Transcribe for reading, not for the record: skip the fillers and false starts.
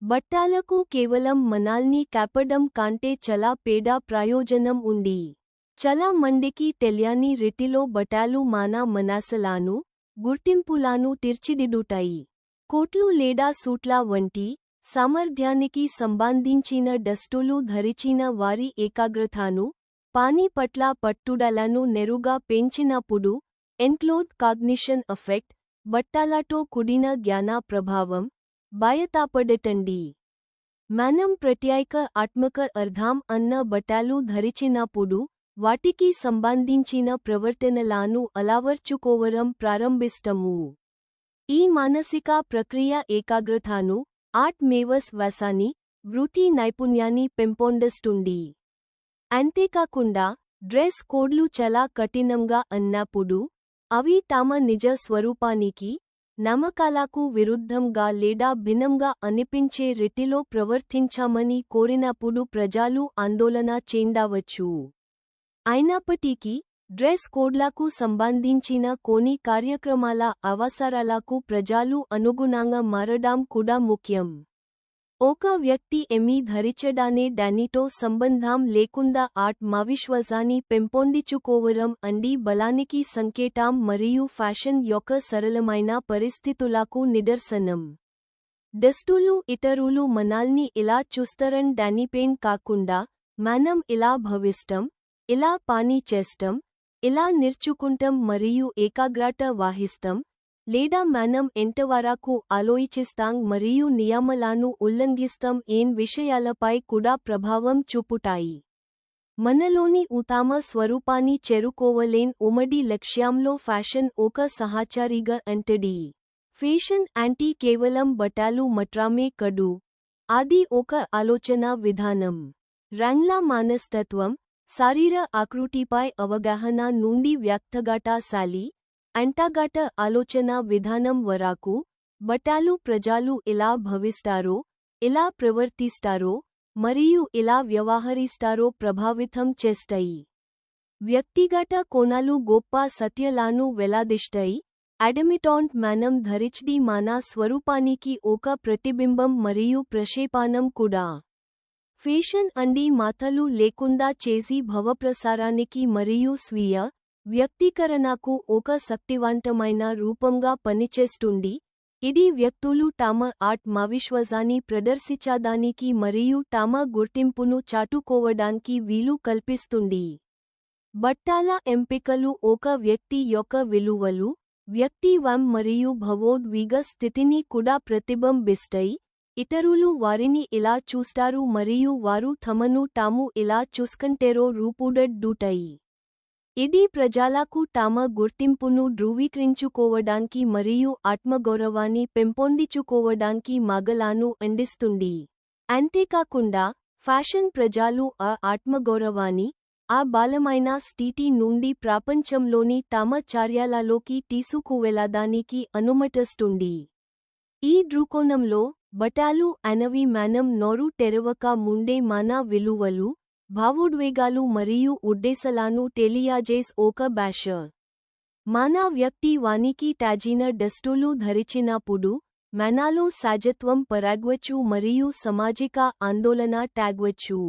బట్టాలకు కేవలం మనాల్ని కాపడం కంటే చాలా పేడ ప్రయోజనం ఉంది. చాలా మందికి తెలియని రీతిలో బట్టాలు మన మనసులను, గుర్తింపులను తీర్చిదిద్దుతాయి. కోట్లు లేదా సూట్ల వంటి సామర్థ్యానికి సంబంధించిన దుస్తులు ధరించిన వారి ఏకాగ్రతను, పని పట్ల పట్టుదలను నేరుగా పెంచినప్పుడు ఎన్క్లోడ్ కాగ్నిషన్ ఎఫెక్ట్, బట్టాలతో కూడిన జ్ఞాన ప్రభావం బయటపడుతుంది. మనం ప్రత్యేక ఆత్మక అర్థం అన్న బట్టాలు ధరించినప్పుడు వాటికి సంబంధించిన ప్రవర్తనలను అలవర్చుకోవడం ప్రారంభిస్తాము. ఈ మానసిక ప్రక్రియ ఏకాగ్రతను, ఆత్మవిశ్వాసాన్ని, వృత్తి నైపుణ్యాన్ని పెంపొందిస్తుంది. అంతేకాకుండా డ్రెస్ కోడ్లు చాలా కఠినంగా అన్నప్పుడు అవి తమ నిజ స్వరూపానికి, నమ్మకాలకు విరుద్ధంగా లేదా భిన్నంగా అనిపించే రీతిలో ప్రవర్తించామని కోరినప్పుడు ప్రజలు ఆందోళన చెందవచ్చు. అయినప్పటికీ డ్రెస్ కోడ్లకు సంబంధించిన కొన్ని కార్యక్రమాల అవసరాలకు ప్రజలు అనుగుణంగా మారడం కూడా ముఖ్యం. ఒక వ్యక్తి ఏమి ధరించడానే దానితో సంబంధం లేకుండా ఆత్మవిశ్వాసాన్ని పెంపొందించుకోవడం అండి బలానికి సంకేతం మరియు ఫ్యాషన్ యొక్క సరళమైన పరిస్థితులకు నిదర్శనం. దుస్తులు ఇతరులు మనల్ని ఎలా చూస్తారని దానిపై కాకుండా మనం ఎలా భావిస్తాం, ఎలా పని చేస్తాం, ఎలా నేర్చుకుంటాం మరియు ఏకాగ్రత వహిస్తాం, లేదా మనం ఎంతవరకు ఆలోచిస్తాం మరియు నియమాలను ఉల్లంఘిస్తాం విషయాలపై కూడా ప్రభావం చూపుతాయి. మనలోని ఉత్తమ స్వరూపాన్ని చేరుకోవలేని ఉమ్మడి లక్ష్యంలో ఫ్యాషన్ ఒక సహచరిగా ఉంటుంది. ఫ్యాషన్ అంటే కేవలం బట్టలు మాత్రమే కాదు, అది ఒక ఆలోచన విధానం. రంగుల మనస్తత్వం, శరీర ఆకృతిపై అవగాహన నుండి వ్యక్తిగత శైలి, అంతర్గత ఆలోచన విధానం వరకు బట్టలు ప్రజలు ఎలా భావిస్తారో, ఎలా ప్రవర్తిస్తారో మరియు ఎలా వ్యవహరిస్తారో ప్రభావితం చేస్తాయి. వ్యక్తిగత కోణాలు గొప్ప సత్యాలను వెల్లడిస్తాయి. అడమిటోంట్ మనం ధరించడి మన స్వరూపానికి ఒక ప్రతిబింబం మరియు ప్రక్షేపణం కూడా. ఫ్యాషన్ అండి మాటలు లేకుండా చేసి భావప్రసారానికి మరియు స్వీయ వ్యక్తీకరణకు ఒక శక్తివంతమైన రూపంగా పనిచేస్తుంది. ఇది వ్యక్తులు తమ ఆత్మవిశ్వాసాన్ని ప్రదర్శించడానికి మరియు తమ గుర్తింపును చాటుకోవడానికి వీలు కల్పిస్తుంది. బట్టల ఎంపికలు ఒక వ్యక్తి యొక్క విలువలు, వ్యక్తిత్వం మరియు భావోద్వేగ స్థితిని కూడా ప్రతిబింబిస్తాయి. ఇతరులు వారిని ఎలా చూస్తారు మరియు వారు తమను తాము ఎలా చూసుకుంటారో రూపుదిద్దుతాయి. ఇది ప్రజలకు తమ గుర్తింపును ధృవీకరించుకోవడానికి మరియు ఆత్మగౌరవాన్ని పెంపొందించుకోవడానికి మార్గాలను అందిస్తుంది. అంతేకాకుండా ఫ్యాషన్ ప్రజలు ఆ ఆత్మగౌరవాన్ని, ఆ బలమైన స్థితి నుండి ప్రపంచంలోని తమ చర్యలలోకి తీసుకువెళ్ళడానికి అనుమతిస్తుంది. ఈ దృక్కోణంలో బట్టలు అనేవి మనం నోరు తెరవక ముందే మన విలువలు, భావోద్వేగాలు మరియు ఉద్దేశాలను తెలియజేసే ఒక భాష. మన వ్యక్తిత్వానికి తగిన దుస్తులు ధరించినప్పుడు మనలో సహజత్వం పెరగవచ్చు మరియు సామాజిక ఆందోళన తగ్గవచ్చు.